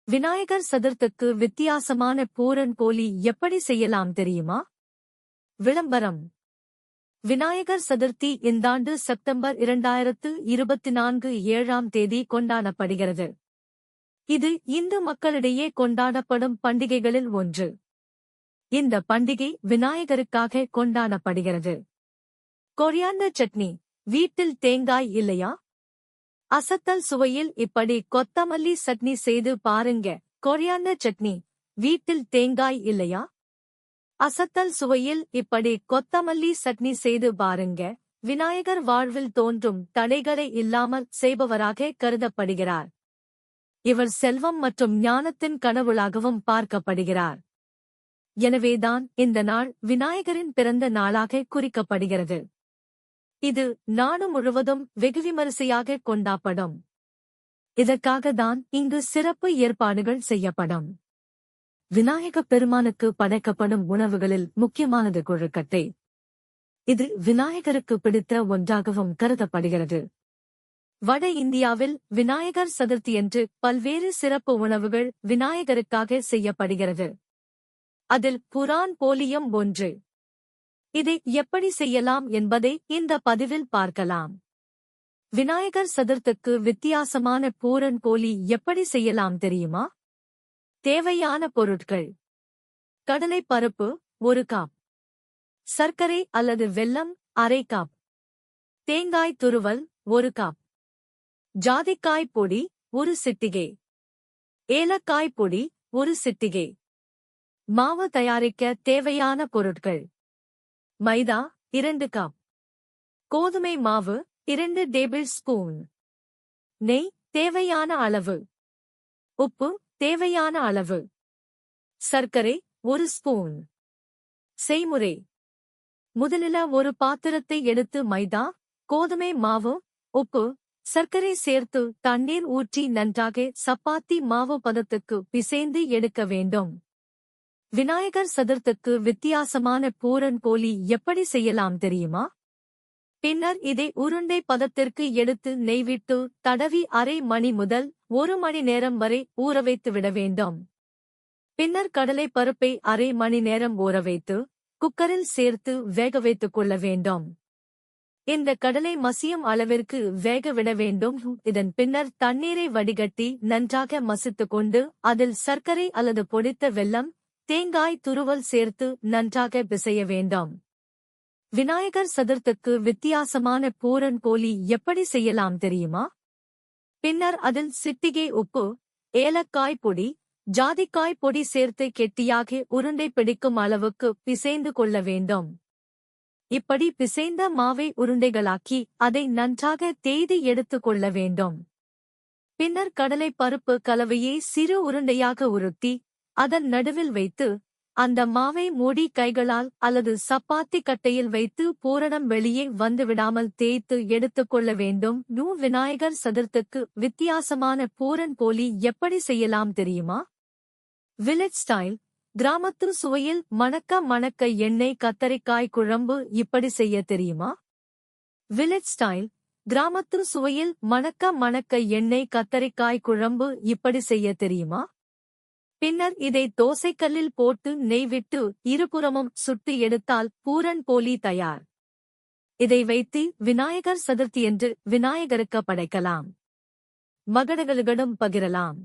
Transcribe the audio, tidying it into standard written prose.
விநாயகர் சதுர்த்திக்கு வித்தியாசமான பூரன் போலி எப்படி செய்யலாம் தெரியுமா? விளம்பரம். விநாயகர் சதுர்த்தி இந்தாண்டு செப்டம்பர் 2024 7ஆம் தேதி கொண்டாடப்படுகிறது. இது இந்து மக்களிடையே கொண்டாடப்படும் பண்டிகைகளில் ஒன்று. இந்த பண்டிகை விநாயகருக்காக கொண்டாடப்படுகிறது. கொரியாண்டர் சட்னி. வீட்டில் தேங்காய் இல்லையா? அசத்தல் சுவையில் இப்படி கொத்தமல்லி சட்னி செய்து பாருங்க. கொரியாண்டர் சட்னி. வீட்டில் தேங்காய் இல்லையா? அசத்தல் சுவையில் இப்படி கொத்தமல்லி சட்னி செய்து பாருங்க. விநாயகர் வாழ்வில் தோன்றும் தடைகளை இல்லாமல் செய்பவராக கருதப்படுகிறார். இவர் செல்வம் மற்றும் ஞானத்தின் கடவுளாகவும் பார்க்கப்படுகிறார். எனவேதான் இந்த நாள் விநாயகரின் பிறந்த நாளாக குறிக்கப்படுகிறது. இது நாடு முழுவதும் வெகு விமரிசையாக கொண்டாடப்படும். இதற்காக தான் இங்கு சிறப்பு ஏற்பாடுகள் செய்யப்படும். விநாயகப் பெருமானுக்கு படைக்கப்படும் உணவுகளில் முக்கியமானது கொழுக்கட்டை. இது விநாயகருக்கு பிடித்த ஒன்றாகவும் கருதப்படுகிறது. வட இந்தியாவில் விநாயகர் சதுர்த்தியன்று பல்வேறு சிறப்பு உணவுகள் விநாயகருக்காக செய்யப்படுகிறது. அதில் புரான் போலியும் ஒன்று. இதை எப்படி செய்யலாம் என்பதை இந்த பதிவில் பார்க்கலாம். விநாயகர் சதுர்த்திக்கு வித்தியாசமான பூரன் போலி எப்படி செய்யலாம் தெரியுமா? தேவையான பொருட்கள்: கடலை பருப்பு 1 கப், சர்க்கரை அல்லது வெல்லம் அரை கப், தேங்காய் துருவல் 1 கப், ஜாதிக்காய் பொடி 1 சிட்டிகை, ஏலக்காய் பொடி 1 சிட்டிகை. மாவு தயாரிக்க தேவையான பொருட்கள்: மைதா 2 கப், கோதுமை மாவு 2 டேபிள் ஸ்பூன், நெய் தேவையான அளவு, உப்பு தேவையான அளவு, சர்க்கரை 1 ஸ்பூன். செய்முறை: முதலில் ஒரு பாத்திரத்தை எடுத்து மைதா, கோதுமை மாவு, உப்பு, சர்க்கரை சேர்த்து தண்ணீர் ஊற்றி நன்றாக சப்பாத்தி மாவு பதத்துக்கு பிசைந்து எடுக்க வேண்டும். விநாயகர் சதுர்த்திக்கு வித்தியாசமான பூரன் போலி எப்படி செய்யலாம் தெரியுமா? பின்னர் இதை உருண்டை பதத்திற்கு எடுத்து நெய்விட்டு தடவி அரை மணி முதல் 1 மணி நேரம் வரை ஊறவைத்து விட வேண்டும். பின்னர் கடலை பருப்பை அரை மணி நேரம் ஊறவைத்து குக்கரில் சேர்த்து வேக வைத்துக் கொள்ள வேண்டும். இந்த கடலை மசியும் அளவிற்கு வேக விட வேண்டும். இதன் பின்னர் தண்ணீரை வடிகட்டி நன்றாக மசித்துக் கொண்டு அதில் சர்க்கரை அல்லது பொடித்த வெல்லம், தேங்காய் துருவல் சேர்த்து நன்றாக பிசைய வேண்டும். விநாயகர் சதுர்த்திக்கு வித்தியாசமான பூரன் போலி எப்படி செய்யலாம் தெரியுமா? பின்னர் அதில் சிட்டிகை உப்பு, ஏலக்காய் பொடி, ஜாதிக்காய் பொடி சேர்த்து கெட்டியாக உருண்டை பிடிக்கும் அளவுக்கு பிசைந்து கொள்ள வேண்டும். இப்படி பிசைந்த மாவை உருண்டைகளாக்கி அதை நன்றாக தேய்து எடுத்துக் கொள்ள வேண்டும். பின்னர் கடலை பருப்பு கலவையை சிறு உருண்டையாக உருட்டி அதன் நடுவில் வைத்து அந்த மாவை மூடி கைகளால் அல்லது சப்பாத்தி கட்டையில் வைத்து பூரணம் வெளியே வந்துவிடாமல் தேய்த்து எடுத்துக்கொள்ள வேண்டும். விநாயகர் சதுர்த்திக்கு வித்தியாசமான பூரன் போலி எப்படி செய்யலாம் தெரியுமா? Village style. கிராமத்து சுவையில் மணக்க எண்ணெய் கத்தரிக்காய் குழம்பு இப்படி செய்ய தெரியுமா? Village style. கிராமத்து சுவையில் மணக்க எண்ணெய் கத்தரிக்காய் குழம்பு இப்படி செய்ய தெரியுமா? பின்னர் இதை தோசைக்கல்லில் போட்டு நெய் விட்டு இருபுறமும் சுட்டு எடுத்தால் பூரன் போலி தயார். இதை வைத்து விநாயகர் சதுர்த்தியன்று விநாயகருக்கு படைக்கலாம். மகடகளுடன் பகிரலாம்.